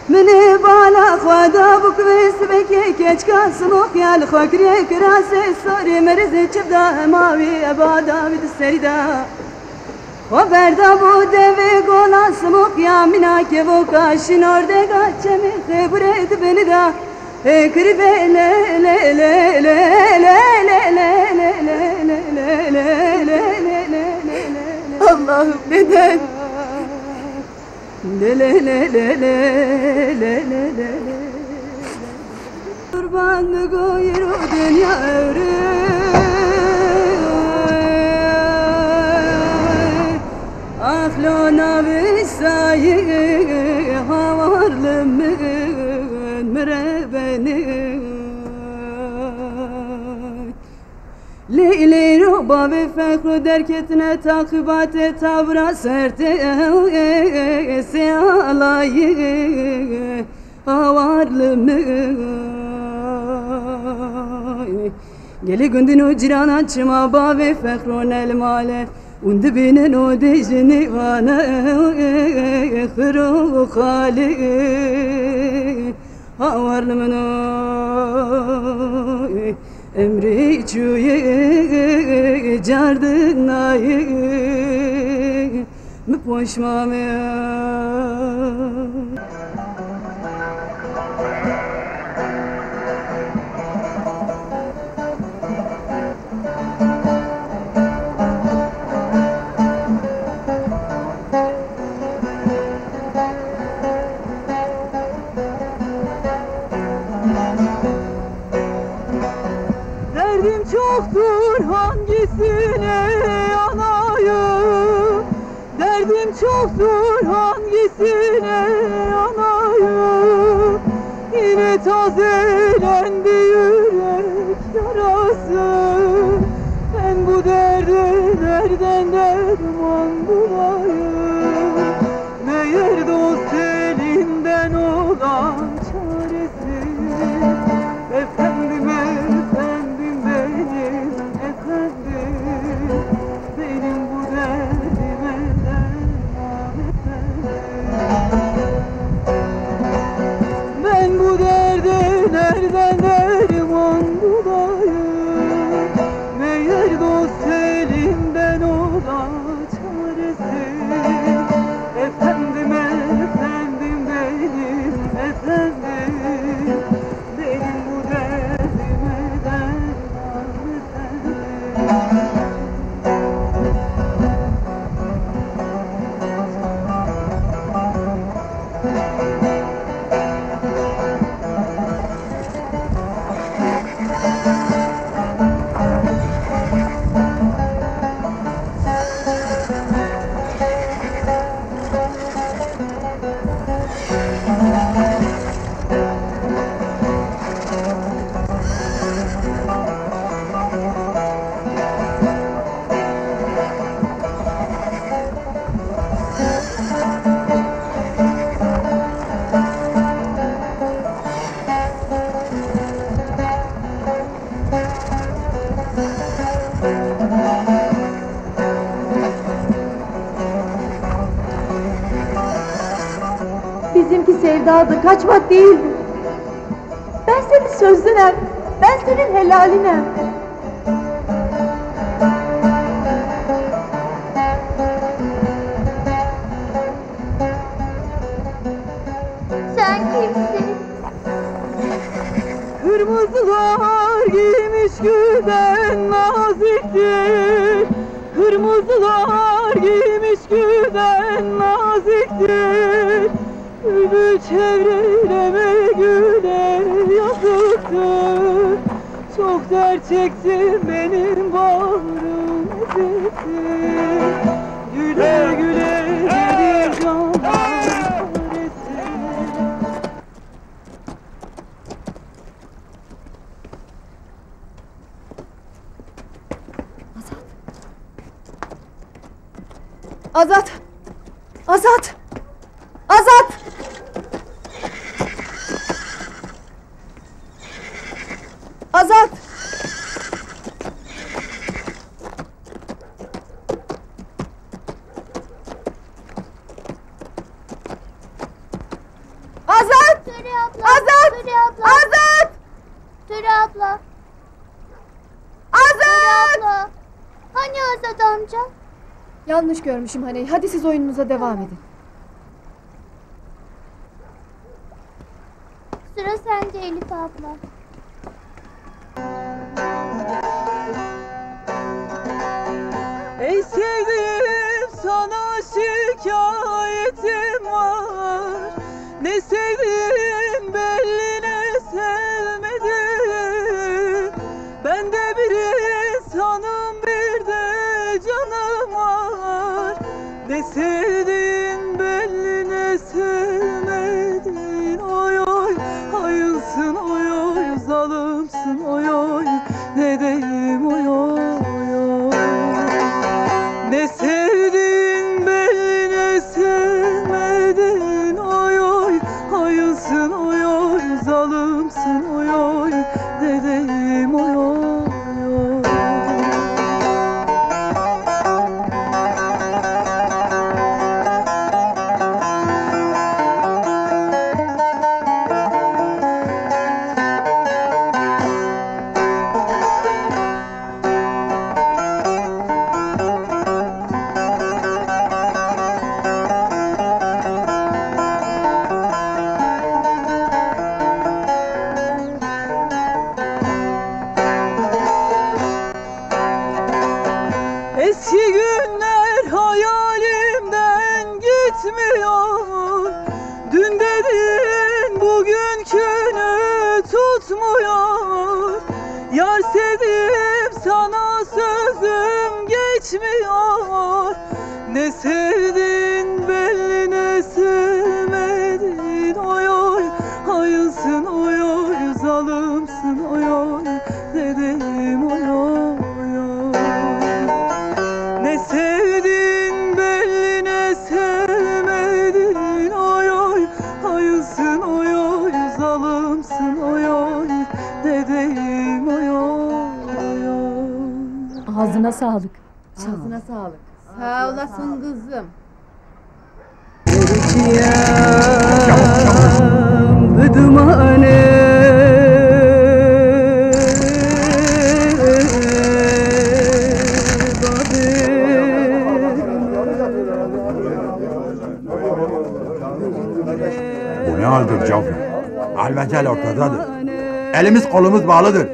من بالا خوادا بکویس بکی کچ کاسم و خیال خاکری کراس ساری مرز چبدا ماوی ابادا بید سریدا و بردا بوده و گلاسم و خیامنا که و کاشن ارده گاچمی خبرت بندا کریبه له له له له له له Allah'ım neden? Kurbanı koyur o dünya öre Ahlona visayı havarlımın mürebeni Leyli roba ve fekru derketine takibate tavra serte Sealayı avarlımı Geli gündün o ciran açma ba ve fekrun el male Undi binin o dejini vana Kırı khali avarlımın Emri çüye cardın ayı mı poşmame Çoktur hangisine yanayım Derdim çoktur hangisine yanayım Yine tazelendi yürek yarası Ben bu derde nereden derman bulayım Meğer dost elinden olan çaresi Efendim benim bu derdime derman Ben bu derde nereden derman bulayım Meğer dost elinden olan çaresi Efendim benim efendim Benim bu derdime derman Bizimki sevdadı, kaçmak değildi. Ben senin sözlünem, ben senin helalinem. Sen kimsin? Kırmızılar giymiş güden naziktir. Kırmızılar giymiş güden naziktir. Gülü çevreleme güle Çok dert çektim benim bağrım ezildi. Güle güle dedim canlar etti. Azat! Azat! Azat! Azat! Azat! Töre abla. Azat! Töre abla. Azat! Töre abla. Azat! Töre abla. Hani Azat amca? Yanlış görmüşüm hani. Hadi siz oyununuza devam edin. Sıra sende Elif abla. Ey sevdiğim sana şikayetim var. Ne sevdim belli ne sevmedim. Ben de bir insanım bir de canım var. Ne sevdim belli ne sevmedin. Oy oy hayınsın oy oy zalımsın oy oy. Ne deyim oy oy. Ne sevdin belli ne sevmedin. Oy oy hayınsın oy oy zalımsın oy oy. Ne deyim oy oy. Eski günler hayalimden gitmiyor. Dün dedin bugünkünü tutmuyor. Yar sevdim sana sözüm geçmiyor. Ne sevdin belli ne sevmedin. Oy oy hayınsın oy oy zalımsın oy oy. Ne deyim oy oy. Ne sevdin belli ne sevmedin. Oy oy hayınsın oy oy zalımsın oy oy. Ne deyim oy oy. Ağzına sağlık. Ağzına sağlık. Sağ olasın kızım. Bu dumanı Bu ne haldir Cafer? Alvecel ortadadır. Elimiz kolumuz bağlıdır.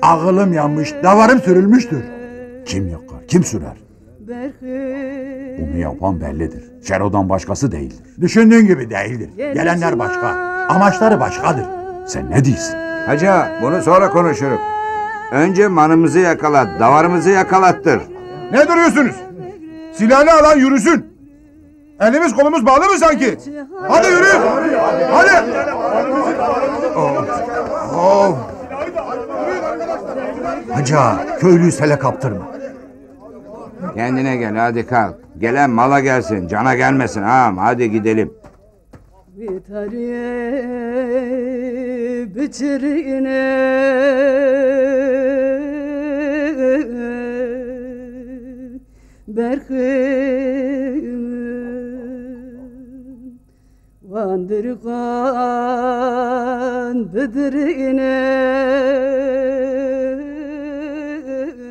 Ağılım yanmış, davarım sürülmüştür. Kim yakar, kim sürer? Bunu yapan bellidir. Şero'dan başkası değildir. Düşündüğün gibi değildir. Gelenler başka, amaçları başkadır. Sen ne diyorsun? Hacı bunu sonra konuşuruz. Önce manımızı yakalat, davarımızı yakalattır. Ne duruyorsunuz? Silahını alan yürüsün. Elimiz kolumuz bağlı mı sanki? Hadi yürü! Hadi! Of! Hacı köylüyü sele kaptırma. Kendine gel, hadi kalk. Gelen mala gelsin, cana gelmesin ağam. Hadi gidelim. Vandırgan bıdırine